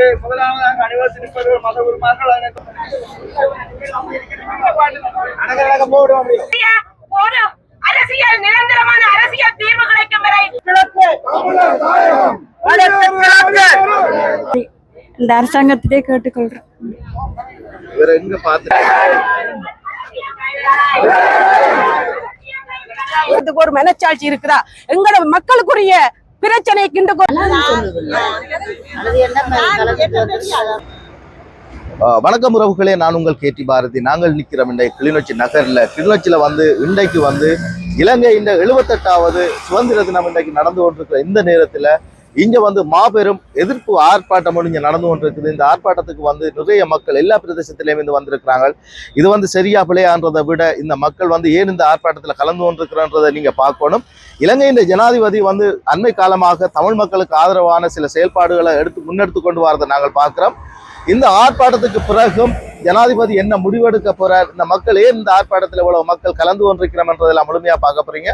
இங்கே முதலாவதாக அணிவகுத்திருப்பது மத உரிமைகள் அரசியல் நிரந்தரமான அரசியல் தீர்வு கிடைக்கும் வரை இந்த அரசாங்கத்திலே கேட்டுக்கொள்றேன். ஒரு மனச்சாட்சி இருக்குதா? எங்களோட மக்களுக்குரிய பிரச்சனைக்கு வணக்கம் உறவுகளே, நான் உங்கள் கேடி பாரதி. நாங்கள் நிற்கிறோம் இன்றைக்கு கிளிநொச்சி நகரில். கிளிநொச்சியில் இன்றைக்கு இலங்கை இந்த 78வது சுதந்திர தினம் இன்றைக்கு நடந்து கொண்டிருக்கிற இந்த நேரத்தில் இங்கே மாபெரும் எதிர்ப்பு ஆர்ப்பாட்டம் இங்கே நடந்து கொண்டிருக்குது. இந்த ஆர்ப்பாட்டத்துக்கு நிறைய மக்கள் எல்லா பிரதேசத்திலேயும் வந்திருக்கிறாங்க. இது சரியா பிள்ளையான்றதை விட இந்த மக்கள் ஏன் இந்த ஆர்ப்பாட்டத்தில் கலந்து கொண்டிருக்கிறன்றதை நீங்கள் பார்க்கணும். இலங்கையின் ஜனாதிபதி அண்மை காலமாக தமிழ் மக்களுக்கு ஆதரவான சில செயல்பாடுகளை முன்னெடுத்து கொண்டு வரதை நாங்கள் பார்க்கிறோம். இந்த ஆர்ப்பாட்டத்துக்கு பிறகும் ஜனாதிபதி என்ன முடிவெடுக்க போறார், இந்த மக்கள் ஏன் இந்த ஆர்ப்பாட்டத்தில் இவ்வளவு மக்கள் கலந்து கொண்டிருக்கிறோம்ன்றதெல்லாம் முழுமையா பார்க்க போறீங்க.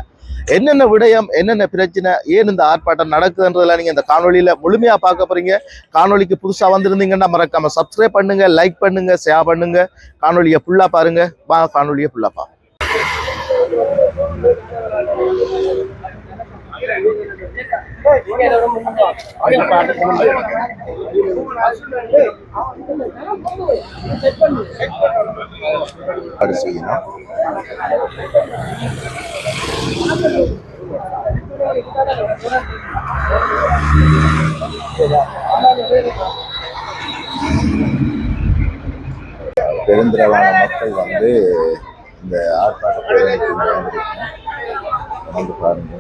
என்னென்ன விடயம், என்னென்ன பிரச்சனை, ஏன் இந்த ஆர்ப்பாட்டம் நடக்குதுன்றதெல்லாம் நீங்க இந்த காணொலியில முழுமையா பார்க்க போறீங்க. காணொலிக்கு புதுசா வந்திருந்தீங்கன்னா மறக்காம சப்ஸ்கிரைப் பண்ணுங்க, லைக் பண்ணுங்க, ஷேர் பண்ணுங்க. காணொலியை ஃபுல்லா பாருங்க. காணொலியை ஃபுல்லா பாருங்க. பெருந்திரளான மக்கள் இந்த ஆர்ப்பாட்டத்தை பாருங்க.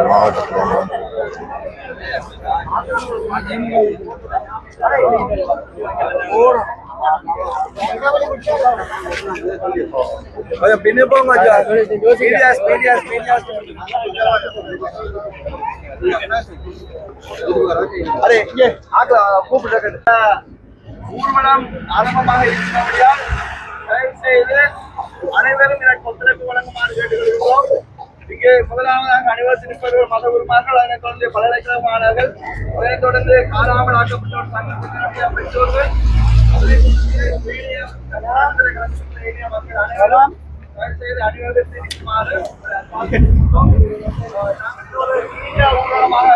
மாவட்டத்தில் பின்ன போங்க. அரே இங்கே கூப்பிட்டு ஊர்வலம் ஆரம்பமாக இருக்கிறபடியால் தயவு செய்து அனைவரும் எனக்கு ஒத்துழைப்பு வழங்குமாறு கேட்டுக்கொள்கிறோம். இங்கே முதலாவதாக அணிவகுத்திருப்பது மத உரிமைகள், அதனைத் தொடர்ந்து பல்கலைக்கழக மாணவர்கள், அதனைத் தொடர்ந்து காணாமல் ஆக்கப்பட்டோர் சங்கத்தினுடைய பெற்றோர்கள், மக்கள் அனைவரும் தயவு செய்து அணிவகுத்திருக்குமாறு ஊர்வலமாக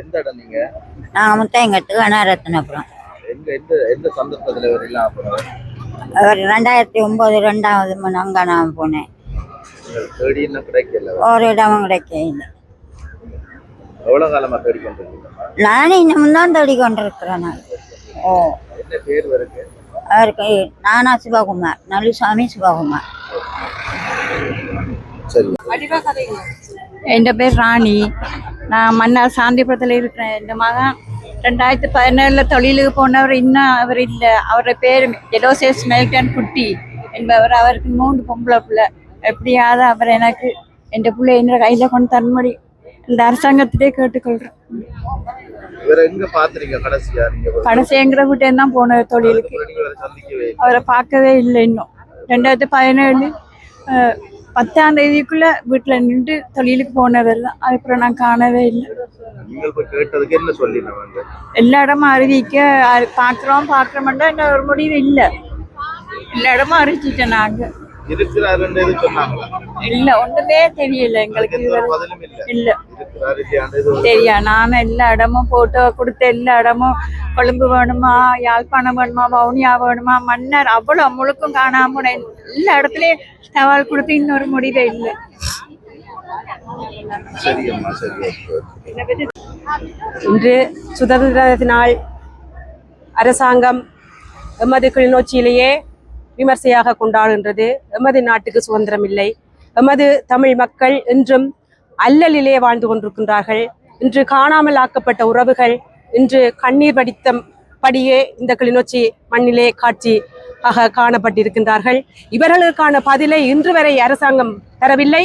எந்த இடம் நீங்க? நான் முத்தையங்கட்டு கனரத்னபுரம். எந்த சந்தர்ப்பத்தில் வரலாம்? அவர் 2009 2வது அங்க நான் போனேன். கிடைக்கல, ஒரு இடமும் கிடைக்கல. எவ்வளவு காலமா தேடி கொண்டிருக்கீங்க? நானே இன்னமும் தான் தேடி கொண்டிருக்கிறேன். என்ன பேர் இருக்கு அவருக்கு? நானா சிவகுமார், நல்லுசாமி சிவகுமார். சரி. என் பேர் ராணி. நான் மன்னார் சாந்திபுரத்தில் இருக்கிறேன். இந்த மகன் 2017 தொழிலுக்கு போனவர். இன்னும் அவர் இல்லை. அவரோட பேர் ஜெலோசேஸ் மெல்டன் குட்டி என்பவர். அவருக்கு 3 பொம்பளை பிள்ளை. எப்படியாவது அவர் எனக்கு என் பிள்ளை என்ற கையில் கொண்டு தரும்படி இந்த அரசாங்கத்திலே கேட்டுக்கொள்றேன். கடைசிங்கிற வீட்டே தான் போன தொழிலுக்கு. அவரை பார்க்கவே இல்லை. இன்னும் 2017 10ஆம் தேதிக்குள்ள வீட்டில் நின்று தொழிலுக்கு போனவர் தான். அதுக்கப்புறம் நான் காணவே இல்லை. எல்லா இடமும் அறிவிக்க பார்க்குறோம்னா என்ன ஒரு முடிவு இல்லை. எல்லா இடமும் அறிவிச்சிட்டேன். நாங்கள் இல்ல ஒண்ணுமே தெரியல எங்களுக்கு. இல்ல தெரியா. நானும் எல்லா இடமும் போட்டோ கொடுத்த, எல்லா இடமும் கொழும்பு வேணுமா, யாழ்ப்பாணம் வேணுமா, வவுனியா வேணுமா, மன்னர் அவ்வளவு முழுக்கும் காணாம எல்லா இடத்துலயும் சவால் கொடுத்து இன்னொரு முடிவே இல்லை. இன்று சுதந்திர தினால் அரசாங்கம் எமது கிளிநொச்சியிலேயே விமர்சையாக கொண்டாடுகின்றது. எமது நாட்டுக்கு சுதந்திரம் இல்லை. எமது தமிழ் மக்கள் இன்றும் அல்லலிலே வாழ்ந்து கொண்டிருக்கின்றார்கள். இன்று காணாமல் ஆக்கப்பட்ட உறவுகள் இன்று கண்ணீர் வடித்த படியே இந்த கிளிநொச்சி மண்ணிலே காட்சி காணப்பட்டிருக்கின்றார்கள். இவர்களுக்கான பதிலை இன்று வரை அரசாங்கம் தரவில்லை.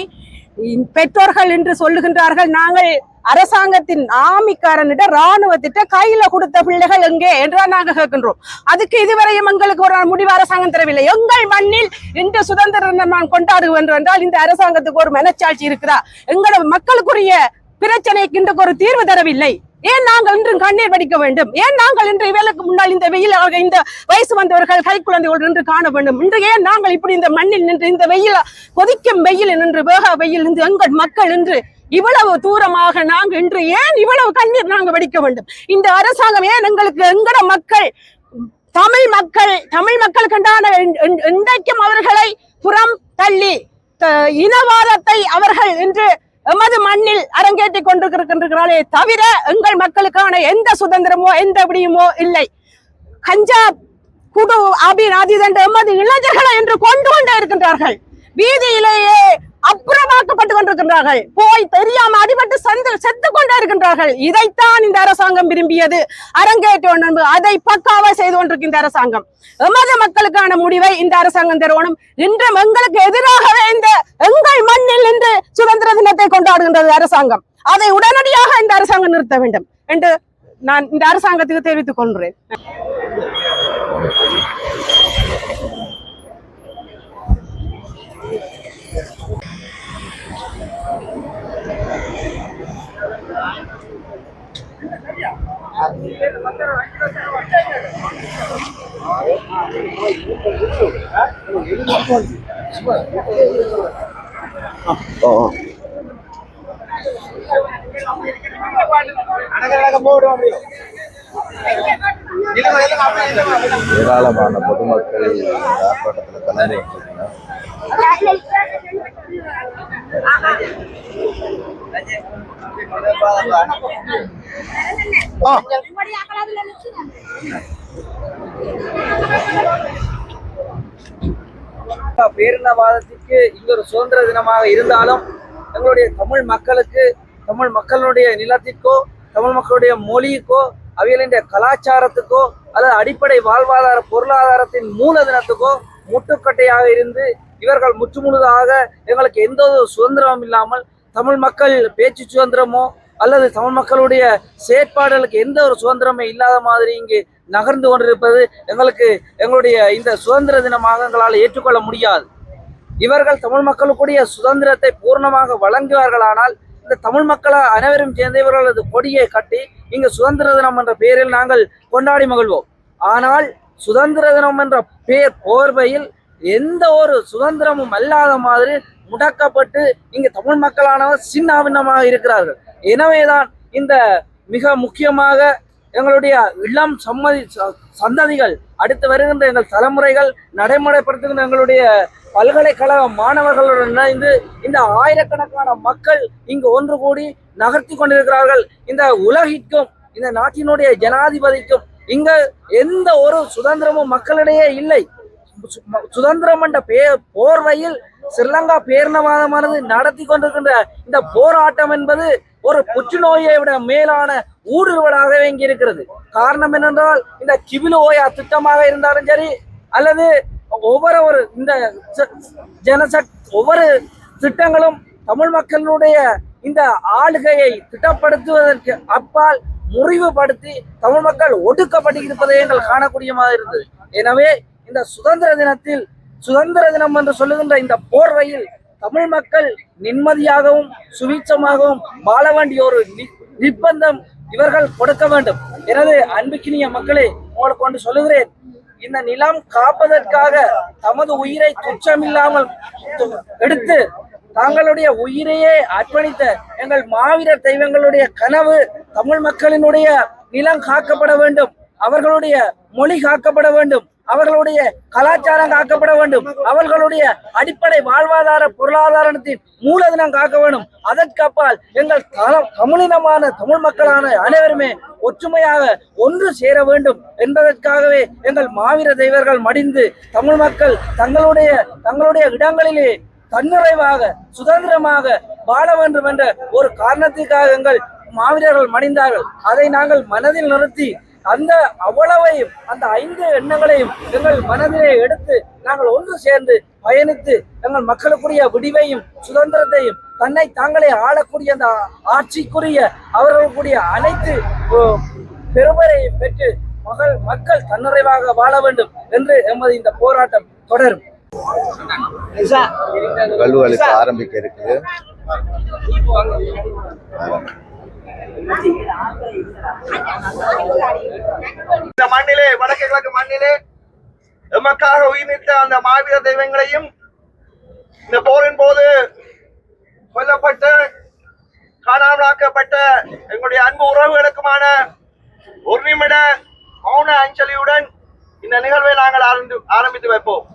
பெற்றோர்கள் என்று சொல்லுகின்றார்கள், நாங்கள் அரசாங்கத்தின் ஆமிக்காரனிட இராணுவத்திட்ட கையில கொடுத்த பிள்ளைகள் எங்கே என்றால் நாங்கள் கேட்கின்றோம். அதுக்கு இதுவரையும் எங்களுக்கு ஒரு முடிவு அரசாங்கம் தரவில்லை. எங்கள் மண்ணில் இந்த சுதந்திர நான் கொண்டாடுவேன் என்றால் இந்த அரசாங்கத்துக்கு ஒரு மனச்சாட்சி இருக்குதா? எங்களோட மக்களுக்குரிய பிரச்சனைக்கு இன்றைக்கு ஒரு தீர்வு தரவில்லை. ஏன் நாங்கள் இன்று கண்ணீர் வடிக்க வேண்டும்? ஏன் நாங்கள் இன்று இவர்களுக்கு முன்னால் இந்த வெயில் இந்த வயசு வந்தவர்கள் கை குழந்தைகள் நின்று காண வேண்டும்? இன்று ஏன் நாங்கள் இப்படி இந்த மண்ணில் நின்று இந்த வெயில் கொதிக்கும் வெயில் நின்று வேக வெயில் நின்று எங்கள் மக்கள் இன்று இவ்வளவு தூரமாக நாங்கள் இன்று ஏன் இவ்வளவு கண்ணீர் நாங்கள் வடிக்க வேண்டும்? இந்த அரசாங்கம் ஏன் எங்களுக்கு எங்கட மக்கள் தமிழ் மக்களுக்குண்டான இன்றைக்கும் அவர்களை புறம் தள்ளி இனவாதத்தை அவர்கள் இன்று எமது மண்ணில் அரங்கேற்றிக் கொண்டிருக்கிறார்களே தவிர எங்கள் மக்களுக்கான எந்த சுதந்திரமோ எந்த விடியுமோ இல்லை. கஞ்சா குடு ஆதிதண்ட எமது இளைஞர்களை என்று கொண்டே இருக்கின்றார்கள். வீதியிலேயே அப்புறமாக்கப்பட்டு கொண்டிருக்கின்றார்கள். போய் தெரியாம அடிபட்டு செத்து கொண்டே இருக்கின்றார்கள். இதைத்தான் இந்த அரசாங்கம் விரும்பியது, அரங்கேற்றம். அதை பக்காவா செய்து கொண்டிருக்கின்ற அரசாங்கம். எமது மக்களுக்கான முடிவை இந்த அரசாங்கம் தருவனும். இன்றும் எங்களுக்கு எதிராகவே இந்த எங்கள் மண்ணில் இன்று சுதந்திர தினத்தை கொண்டாடுகின்றது அரசாங்கம். அதை உடனடியாக இந்த அரசாங்கம் நிறுத்த வேண்டும் என்று நான் இந்த அரசாங்கத்துக்கு தெரிவித்துக் கொள்கிறேன். ஏராளமான பொதுமக்கள் ஆர்ப்பாட்டத்தில் கலந்து பேரினவாதத்திற்கு இங்க ஒரு சுதந்திர தினமாக இருந்தாலும் எங்களுடைய தமிழ் மக்களுக்கு, தமிழ் மக்களுடைய நிலத்திற்கோ, தமிழ் மக்களுடைய மொழிக்கோ, அவைகளின் கலாச்சாரத்துக்கோ அல்லது அடிப்படை வாழ்வாதார பொருளாதாரத்தின் மூல தினத்துக்கோ முட்டுக்கட்டையாக இருந்து இவர்கள் முற்றுமுழுதாக எங்களுக்கு எந்த ஒரு சுதந்திரமும் இல்லாமல் தமிழ் மக்கள் பேச்சு சுதந்திரமோ அல்லது தமிழ் மக்களுடைய செயற்பாடுகளுக்கு எந்த ஒரு சுதந்திரமே இல்லாத மாதிரி இங்கு நகர்ந்து கொண்டிருப்பது எங்களுடைய இந்த சுதந்திர தினமாக எங்களால் ஏற்றுக்கொள்ள முடியாது. இவர்கள் தமிழ் மக்களுக்குரிய சுதந்திரத்தை பூர்ணமாக வழங்குவார்களானால் இந்த தமிழ் மக்களை அனைவரும் சேர்ந்து இவர்களது கொடியை கட்டி இங்கு சுதந்திர தினம் என்ற பெயரில் நாங்கள் கொண்டாடி மகிழ்வோம். ஆனால் சுதந்திர தினம் என்ற பெயர் போர்வையில் எந்த ஒரு சுதந்திரமும் அல்லாத மாதிரி முடக்கப்பட்டு இங்கு தமிழ் மக்களானவர் சின்னாபின்னமாக இருக்கிறார்கள். எனவேதான் இந்த மிக முக்கியமாக எங்களுடைய இளம் சந்ததிகள், அடுத்து வருகின்ற எங்கள் தலைமுறைகள், நடைமுறைப்படுத்துகின்ற எங்களுடைய பல்கலைக்கழக மாணவர்களுடன் இணைந்து இந்த ஆயிரக்கணக்கான மக்கள் இங்கு ஒன்று கூடி நகர்த்தி கொண்டிருக்கிறார்கள். இந்த உலகிற்கும் இந்த நாட்டினுடைய ஜனாதிபதிக்கும் இங்க எந்த ஒரு சுதந்திரமும் மக்களிடையே இல்லை. சுதந்திரம் என்ற போர்வையில் ஸ்ரீலங்கா பேரினவாதமானது நடத்தி கொண்டிருக்கின்ற இந்த போராட்டம் என்பது ஒரு புற்றுநோயை விட மேலான ஊடுருவலாகவே இங்கே இருக்கிறது. காரணம் என்னென்றால் இந்த கிபிலு ஓயா திட்டமாக இருந்தாலும் சரி, அல்லது ஒவ்வொரு இந்த ஒவ்வொரு திட்டங்களும் தமிழ் மக்களுடைய இந்த ஆளுகையை திட்டப்படுத்துவதற்கு அப்பால் முறிவுபடுத்தி தமிழ் மக்கள் ஒடுக்கப்பட்டிருப்பதை எங்கள் காணக்கூடியமாக இருந்தது. எனவே இந்த சுதந்திர தினத்தில் சுதந்திர தினம் என்று சொல்லுகின்ற இந்த போர்வையில் தமிழ் மக்கள் நிம்மதியாகவும் சுவீட்சமாகவும் வாழ வேண்டிய ஒரு நிர்பந்தம் இவர்கள் கொடுக்க வேண்டும். எனது அன்புக்கினிய மக்களே, உங்களுக்கு ஒன்று சொல்லுகிறேன். இந்த நிலம் காப்பதற்காக தமது உயிரை துச்சமில்லாமல் எடுத்து தங்களுடைய உயிரையே அர்ப்பணித்த எங்கள் மாவீரர் தெய்வங்களுடைய கனவு தமிழ் மக்களினுடைய நிலம் காக்கப்பட வேண்டும், அவர்களுடைய மொழி காக்கப்பட வேண்டும், அவர்களுடைய கலாச்சாரம் காக்கப்பட வேண்டும், அவர்களுடைய அடிப்படை வாழ்வாதார பொருளாதாரத்தின் மூலதனம் காக்க வேண்டும். அதற்கப்பால் எங்கள் தமிழினமான தமிழ் மக்களான அனைவருமே ஒற்றுமையாக ஒன்று சேர வேண்டும் என்பதற்காகவே எங்கள் மாவீர தெய்வர்கள் மடிந்து தமிழ் மக்கள் தங்களுடைய இடங்களிலே தன்னிறைவாக சுதந்திரமாக வாழ வேண்டும் என்ற ஒரு காரணத்திற்காக எங்கள் மாவீரர்கள் மடிந்தார்கள். அதை நாங்கள் மனதில் நிறுத்தி அந்த அவ்வளவையும் அந்த 5 எண்ணங்களையும் எங்கள் மனதிலே எடுத்து நாங்கள் ஒன்று சேர்ந்து பயணித்து எங்கள் மக்களுக்குரிய விடிவையும் சுதந்திரத்தையும் தன்னை தாங்களே ஆளக்கூடிய அந்த ஆட்சிக்குரிய அவர்களுக்குரிய அனைத்து பெருமரையும் பெற்று மக்கள் தன்னிறைவாக வாழ வேண்டும் என்று எமது இந்த போராட்டம் தொடரும். கல்லுகளுக்கு ஆரம்பிக்க இருக்குது. இந்த மண்ணிலே வடக்கு கிழக்கு மண்ணிலே எமக்காக உயிர்நீத்த அந்த மாவீர தெய்வங்களையும் இந்த போரின் போது கொல்லப்பட்ட காணாமலாக்கப்பட்ட எங்களுடைய அன்பு உறவுகளுக்குமான ஒரு நிமிட மௌன அஞ்சலியுடன் இந்த நிகழ்வை நாங்கள் ஆரம்பித்து வைப்போம்.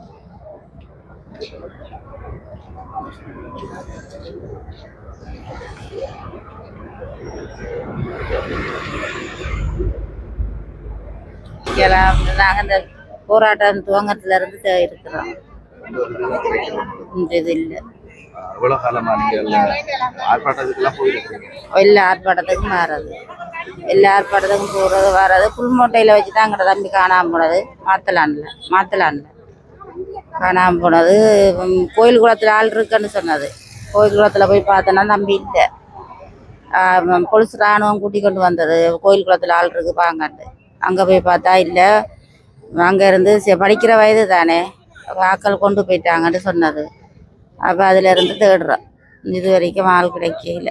நாங்கள் இந்த போராட்டம் துவங்கத்துல இருந்து இருக்கிறோம். இது இல்லை எவ்வளவு காலமா நீங்க ஆர்ப்பாட்டத்துக்கெல்லாம் போயிருக்கீங்க? எல்லா ஆர்ப்பாட்டத்துக்கும் மாறது, எல்லா ஆர்ப்பாட்டத்துக்கும் போறது வர்றது. புல்மோட்டையில வச்சுதான் அங்கிட்ட தம்பி காணாம போனது. மாத்தலான்ல காணாம போனது. கோயில் குளத்துல ஆள் இருக்குன்னு சொன்னது. கோயில் குளத்துல போய் பார்த்தோன்னா தம்பி இல்லை. பொலிஸ் ராணுவம் கூட்டி கொண்டு வந்தது. கோயில் குளத்துல ஆள் இருக்கு பாங்கண்டு. அங்கே போய் பார்த்தா இல்லை. அங்கே இருந்து படிக்கிற வயது தானே, ஆக்கள் கொண்டு போயிட்டாங்கன்னு சொன்னது. அப்போ அதுல இருந்து தேடுறோம். இது வரைக்கும் ஆள் கிடைக்கல.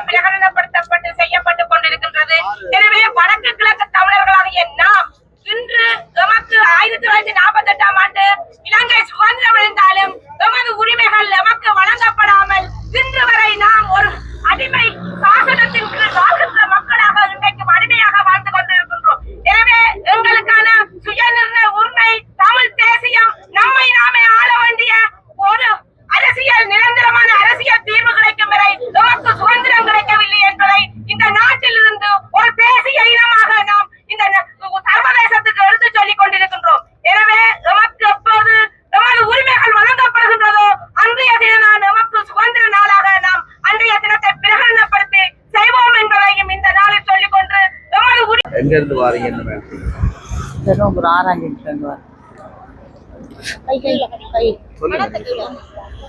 பிரகடனப்படுத்தப்பட்டு செய்யப்பட்டு கொண்டிருக்கின்றது. எனவே வடக்கு கிழக்கு தமிழர்களாகிய நாம் இன்று எமக்கு 1948ஆம் ஆண்டு இலங்கை சுதந்திரம் அடைந்தாலும் எமது உரிமைகள் எமக்கு வழங்கப்படாமல் இன்று வரை நாம் ஒரு அடிமை சாசனத்தின் கீழ் வாழ்கின்ற மக்களாக இன்றைக்கு அடிமையாக வாழ்ந்து கொண்டிருக்கின்றோம். எனவே எங்களுக்கான சுயநிர்ணய உரிமை, தமிழ் தேசியம், நம்மை நாமே ஆள வேண்டிய ஒரு அரசியல், நிரந்தரமான அரசியல் தீர்வு கிடைக்கும் வரை நமக்கு சுதந்திரம் கிடைக்கவில்லை என்பதை இந்த நாட்டில் இருந்து ஒரு தேசிய இனமாக நாம் இந்த சர்வதேசத்துக்கு எடுத்து சொல்லிக் கொண்டிருக்கின்றோம். எனவே நமக்கு எப்போது நமது உரிமைகள் வழங்கப்படுகின்றதோ அன்றைய தினம் நமக்கு சுதந்திர நாளாக நாம் அன்றைய தினத்தை பிரகடனப்படுத்தி செய்வோம் என்பதையும் இந்த நாளில் சொல்லிக் கொண்டு நமது எங்க இருந்து வாரீங்க? என்ன தருமபுரம் 6ஆம் இருந்து வரேன்.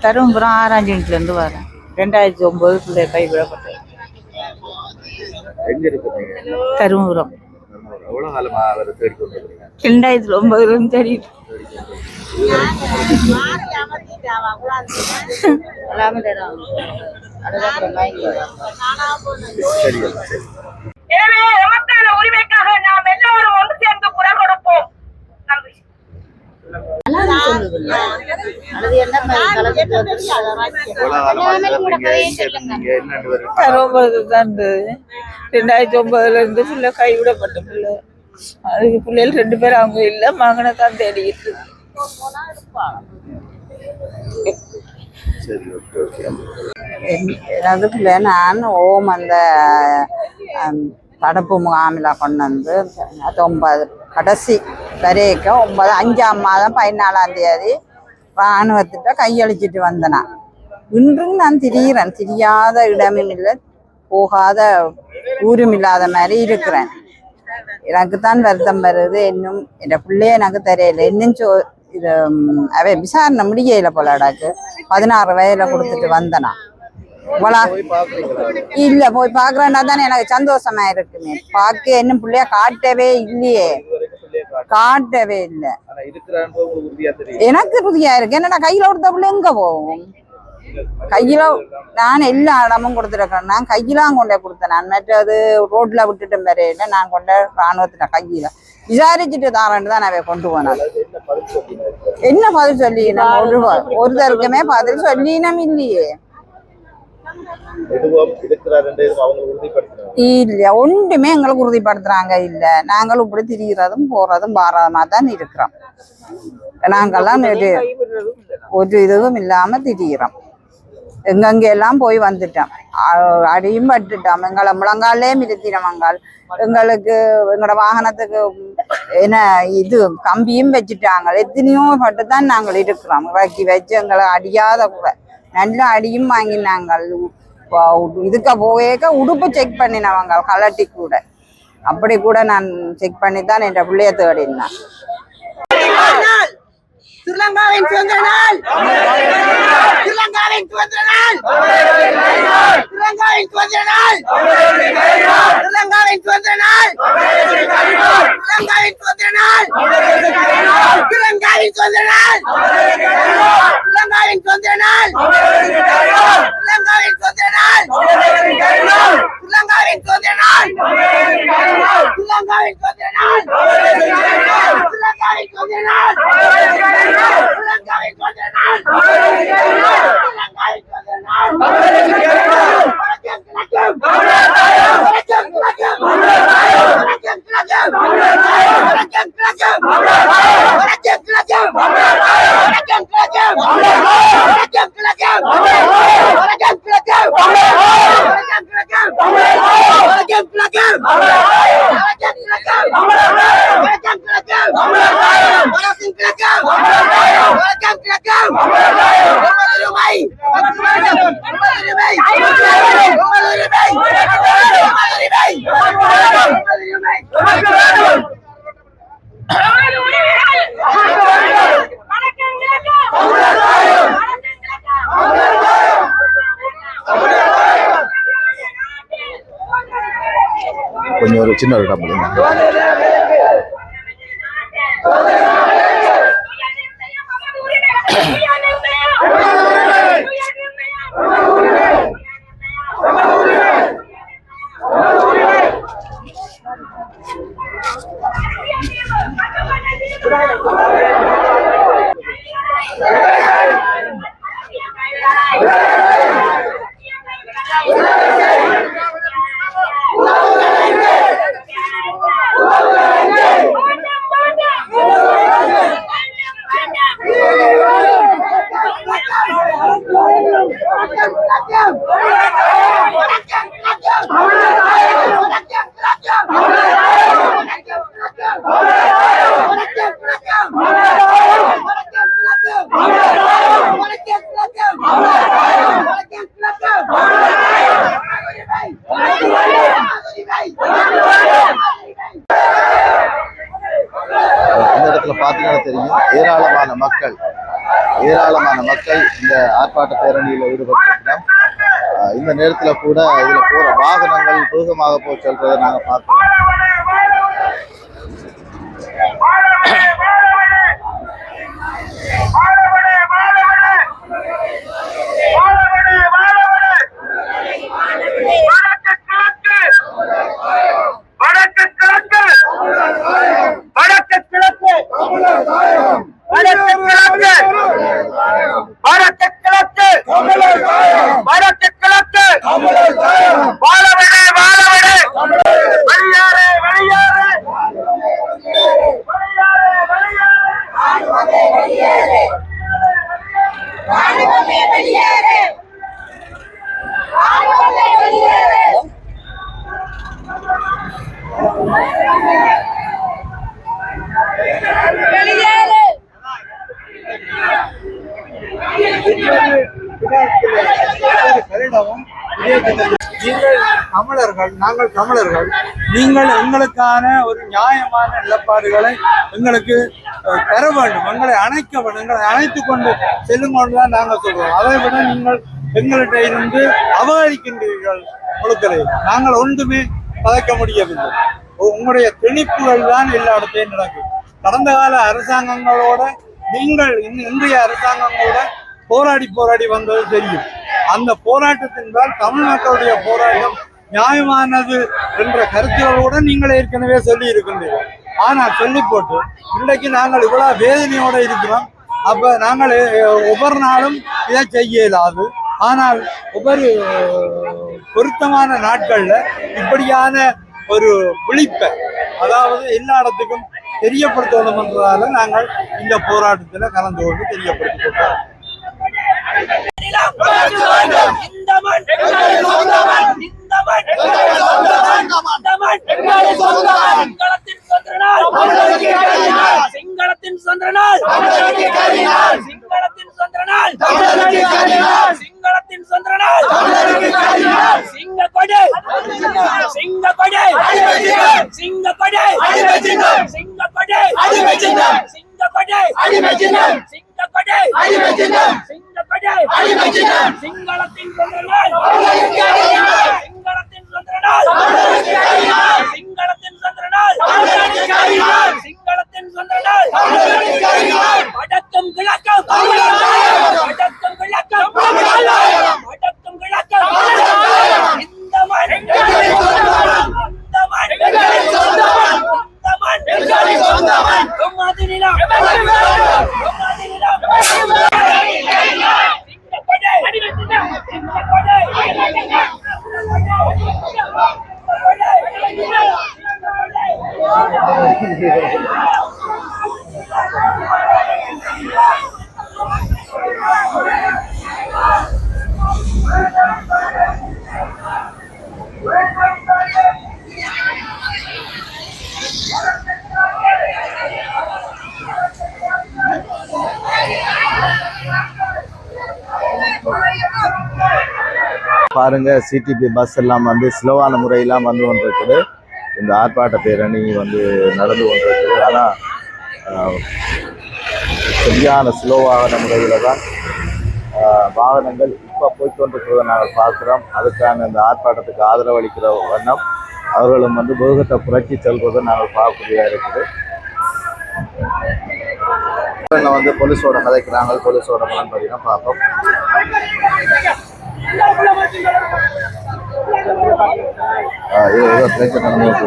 தருமபுரம் 6ஆம் இருந்து வரேன். 2009 பிள்ளை கைவிடப்பட்டது. எங்க இருக்குறீங்க? தருமபுரம். எவ்வளவு காலமா அவரை தேடி கொண்டு இருக்கீங்க? 2009 தெரியுது. எனவே நமக்கான உரிமைக்காக நாம் எல்லோரும் ஒன்று சேர்ந்து குரல் கொடுப்போம். நன்றி. தருமபுரத்தில் தான் இருந்தது. 2009 இருந்து பிள்ளை கைவிடப்பட்ட பிள்ளை. அதுக்கு பிள்ளைகள் 2 பேர் அவங்க இல்லை. மகனை தான் தேடிக்கிட்டு இருக்கு. எனது பிள்ளை நான் அந்த தடுப்பு முகாமில் கொண்டு வந்து 9 கடைசி வரைக்கும் 5ஆம் மாதம் 14ஆம் தேதி இராணுவத்திட்ட கையளிச்சிட்டு வந்தேன். இன்றும் நான் திரியிறேன். திரியாத இடமும் இல்லை, போகாத ஊரும் இல்லாத மாதிரி இருக்கிறேன். எனக்கு தான் வருத்தம் வருது. இன்னும் என் பிள்ளைய எனக்கு தெரியல. இன்னும் இது அவை விசாரணை முடியல போலடாக்கு. 16 வயதில் கொடுத்துட்டு வந்தனா. இல்ல போய் பாக்குறேன்னா தானே எனக்கு சந்தோஷமா இருக்குமே. பார்க்க இன்னும் பிள்ளைய காட்டவே இல்லையே, காட்டவே இல்லை. எனக்கு உறுதியா இருக்கு. என்னடா கையில கொடுத்த பிள்ளை எங்க போகும்? கையில நான் எல்லா இடமும் கொடுத்துருக்கேன். நான் கையிலாம் கொண்டே கொடுத்தேன். நான் மற்றது ரோட்ல விட்டுட்டு வரையில நான் கொண்ட இராணுவத்தின கையில விசாரிச்சுட்டு தாரன்னு தான் நான் கொண்டு போனேன். என்ன பதில் சொல்லி ஒருத்தருக்குமே பதில் சொல்லினம் இல்லையே. இல்ல ஒன்றுமே எங்களுக்கு உறுதிப்படுத்துறாங்க இல்ல. நாங்களும் இப்படி திரிகிறதும் போறதும் பாரதமா தான் இருக்கிறோம். நாங்கெல்லாம் ஒரு இதுவும் இல்லாம திரிகிறோம். எங்கெங்கெல்லாம் போய் வந்துட்டோம். அடியும் பட்டுட்டோம். எங்களை முழங்காலே மிதித்தினவங்கள். எங்களுக்கு எங்களோட வாகனத்துக்கு என்ன இது கம்பியும் வச்சுட்டாங்க. எத்தனையோ பட்டு தான் நாங்கள் இருக்கிறோம். இறக்கி வச்சு எங்களை அடியாத கூட நல்ல அடியும் வாங்கினாங்க. இதுக்க போக உடுப்பு செக் பண்ணினவங்க கலட்டி கூட அப்படி கூட நான் செக் பண்ணி தான் என் பிள்ளைய தேடினேன். ஸ்ரீலங்காவின் சுதந்திர நாள், ஸ்ரீலங்காவின் சுதந்திர நாள், ஸ்ரீலங்காவின் சுதந்திர நாள், ஸ்ரீலங்காவின் சுதந்திர நாள், ஸ்ரீலங்காவின் சுதந்திர நாள், ஸ்ரீலங்காவின் சுதந்திர நாள், ஸ்ரீலங்காவின் சுதந்திர நாள், ஸ்ரீலங்காவின் சுதந்திர நாள், ஸ்ரீலங்காவின் சுதந்திர நாள், ஸ்ரீலங்காவின் சுதந்திர நாள், ஸ்ரீலங்காவின் சுதந்திர நாள், கொஞ்சம் ஒரு சின்ன ஒரு இடம் கொடுங்க. இந்த இடத்துல பார்த்தீங்கன்னா தெரியும், ஏராளமான மக்கள் இந்த ஆர்ப்பாட்ட பேரணியில் ஈடுபட்டிருக்கிறோம். இந்த நேரத்தில் கூட இதுல போற வாகனங்கள் வேகமாக போய் செல்றதை நாங்க பார்க்கிறோம். நீங்கள் தமிழர்கள், நாங்கள் தமிழர்கள், நீங்கள் எங்களுக்கான ஒரு நியாயமான நிலப்பாடுகளை எங்களுக்கு தர வேண்டும், எங்களை அணைக்க வேண்டும், எங்களை அணைத்து கொண்டு செல்லுங்கொண்டு தான் நாங்கள் சொல்றோம். அதை விட நீங்கள் எங்கள்கிட்ட இருந்து அபகரிக்கின்றீர்கள் கொடுக்கலை. நாங்கள் ஒன்றுமே பதைக்க முடியவில்லை. உங்களுடைய திணிப்புகள் தான் எல்லா இடத்தையும் நடக்கும். கடந்த கால அரசாங்கங்களோட நீங்கள் இன்றைய அரசாங்கங்களோட போராடி வந்தது தெரியும். அந்த போராட்டத்தின்பால் தமிழ் மக்களுடைய போராட்டம் நியாயமானது என்ற கருத்துகளோடு நீங்கள் ஏற்கனவே சொல்லி இருக்கின்றீர்கள். ஆனால் சொல்லி போட்டு இன்றைக்கு நாங்கள் இவ்வளவு வேதனையோட இருக்கிறோம். அப்ப நாங்கள் ஒவ்வொரு நாளும் இதை செய்ய இயலாது. ஆனால் ஒவ்வொரு பொருத்தமான நாட்கள்ல இப்படியான ஒரு விழிப்பை, அதாவது எல்லா இடத்துக்கும் தெரியப்படுத்தணும் என்றதால நாங்கள் இந்த போராட்டத்தில் கலந்து கொண்டு தெரியப்படுத்திக் சிங்களத்தின் சுதந்திர நாள், சிங்களத்தின் தமிழகத்தின் சுதந்திர நாள் சிங்கக்கொடி சிங்கக்கொடி சிங்கக்கொடி சிங்கக்கொடி சிங்கக்கொடி சிங்கக்கொடி சிங்கக்கொடி சிங்களத்தின் சுதந்திர நாள் சிங்களத்தின் சுதந்திர நாள் சிங்களத்தின் சுதந்திர நாள் சிங்களத்தின் சுதந்திர நாள் வடக்கும் கிழக்கும் வடக்கும் கிழக்கும் வடக்கும் கிழக்கும் இந்த மண் இந்த மண் இந்த மண் உம்மது நிலம் உம்மது நிலம் பாருங்க சிடிபி பஸ் எல்லாம் வந்து ஸ்லோவான முறையெல்லாம் வந்து கொண்டிருக்குது. இந்த ஆர்ப்பாட்ட பேரணி வந்து நடந்து கொண்டிருக்குது. ஆனால் சரியான ஸ்லோவான முறையில் தான் வாகனங்கள் இப்போ போய்கொண்டிருக்கிறத நாங்கள் பார்க்குறோம். அதுக்கான இந்த ஆர்ப்பாட்டத்துக்கு ஆதரவு அளிக்கிற வண்ணம் அவர்களும் வந்து வேகத்தை புரட்சி செல்வதை நாங்கள் பார்க்கக்கூடியதாக இருக்குது. வந்து போலீஸோட கதைக்கிறாங்க. போலீஸோட மனப்படி தான் பார்ப்போம். ஏதோ பிரச்சனை நடந்துட்டு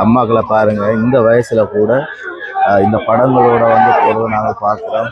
அம்மாக்களை பாருங்க, இந்த வயசுல கூட இந்த படங்களோட வந்து போறதை நாங்கள் பார்க்கிறோம்.